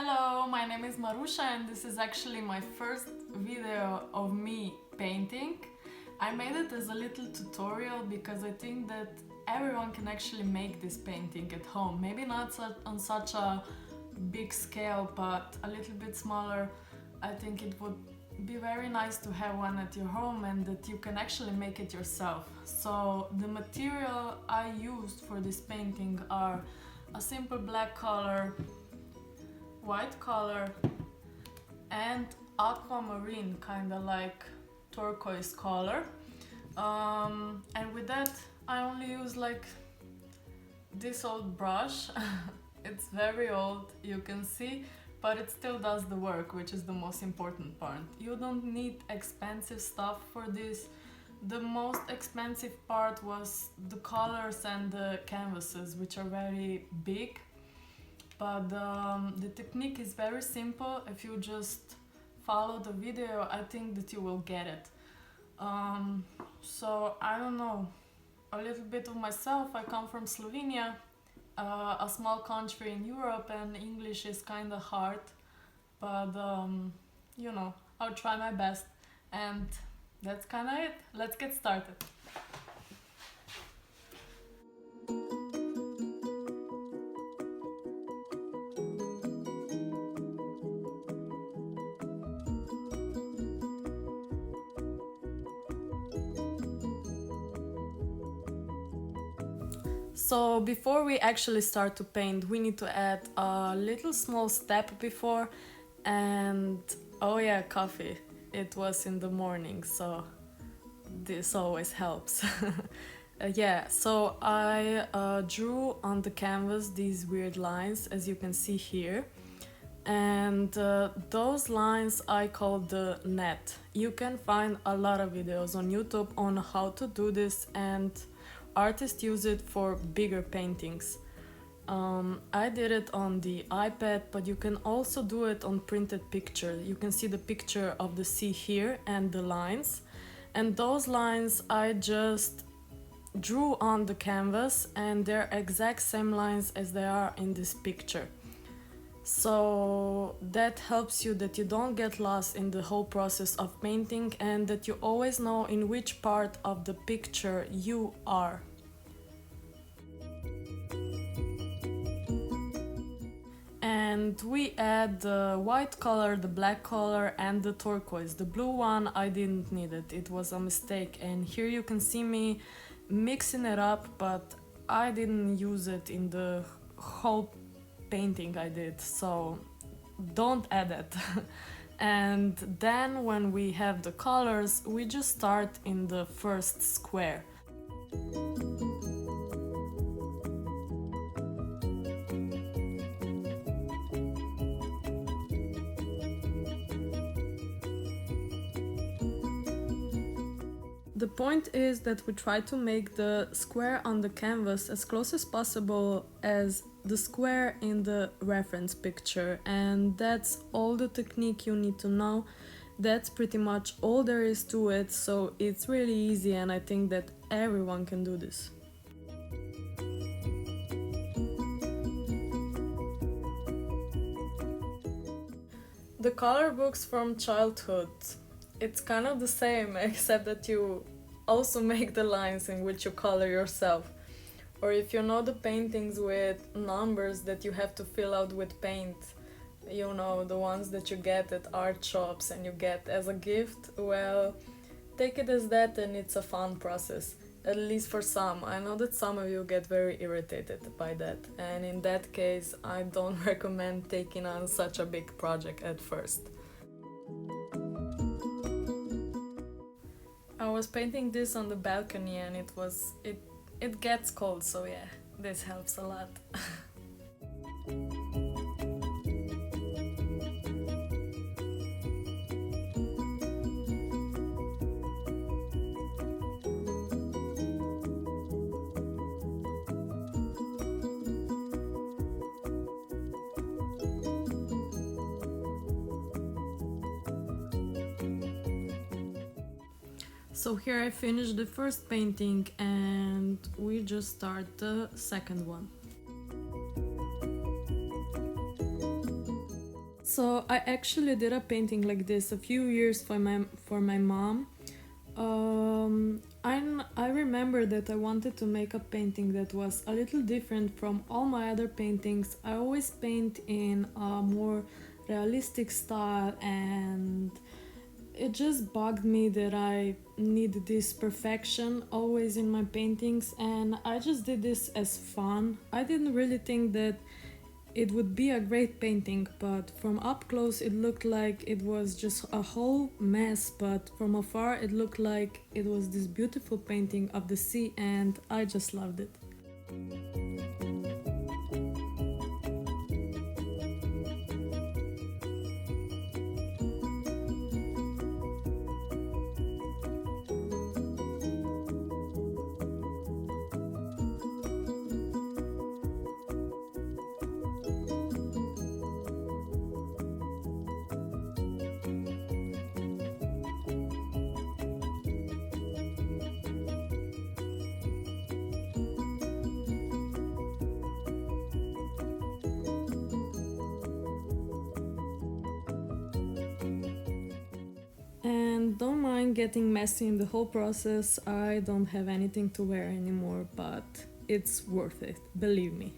Hello, my name is Marusha and this is actually my first video of me painting. I made it as a little tutorial because I think that everyone can actually make this painting at home. Maybe not on such a big scale, but a little bit smaller. I think it would be very nice to have one at your home and that you can actually make it yourself. So the material I used for this painting are a simple black color, white color and aquamarine, kind of like turquoise color, and with that I only use like this old brush. It's very old, you can see, but it still does the work, which is the most important part. You don't need expensive stuff for this. The most expensive part was the colors and the canvases, which are very big. But the technique is very simple. If you just follow the video, I think that you will get it. So I don't know, a little bit of myself. I come from Slovenia, a small country in Europe, and English is kind of hard. But you know, I'll try my best, and that's kind of it. Let's get started. So before we actually start to paint, we need to add a little small step before, and oh yeah, coffee. It was in the morning, so this always helps. Yeah, so I drew on the canvas these weird lines, as you can see here. And those lines I call the net. You can find a lot of videos on YouTube on how to do this, and artists use it for bigger paintings. I did it on the iPad, but you can also do it on printed picture. You can see the picture of the sea here and the lines. And those lines I just drew on the canvas, and they're exact same lines as they are in this picture. So that helps you that you don't get lost in the whole process of painting, and that you always know in which part of the picture you are. And we add the white color, the black color and the turquoise. The blue one I didn't need it, it was a mistake, and here you can see me mixing it up, but I didn't use it in the whole painting I did, so don't add it. And then when we have the colors, we just start in the first square. The point is that we try to make the square on the canvas as close as possible as the square in the reference picture, and that's all the technique you need to know. That's pretty much all there is to it, so it's really easy, and I think that everyone can do this. The color books from childhood, it's kind of the same, except that you also make the lines in which you color yourself. Or if you know the paintings with numbers that you have to fill out with paint, you know, the ones that you get at art shops and you get as a gift, well, take it as that, and it's a fun process. At least for some. I know that some of you get very irritated by that, and in that case I don't recommend taking on such a big project at first. I was painting this on the balcony, and it gets cold, so yeah, this helps a lot. So here I finished the first painting, and we just start the second one. So I actually did a painting like this a few years for my mom. I remember that I wanted to make a painting that was a little different from all my other paintings. I always paint in a more realistic style, and it just bugged me that I need this perfection always in my paintings, and I just did this as fun. I didn't really think that it would be a great painting, but from up close it looked like it was just a whole mess, but from afar it looked like it was this beautiful painting of the sea, and I just loved it. And don't mind getting messy in the whole process. I don't have anything to wear anymore, but it's worth it, believe me.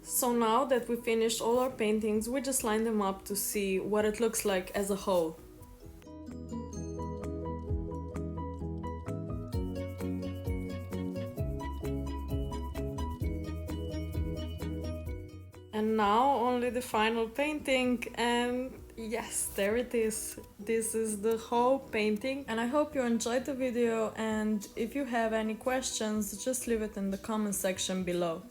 So now that we finished all our paintings, we just line them up to see what it looks like as a whole. And now only the final painting, and yes, there it is. This is the whole painting, and I hope you enjoyed the video, and if you have any questions, just leave it in the comment section below.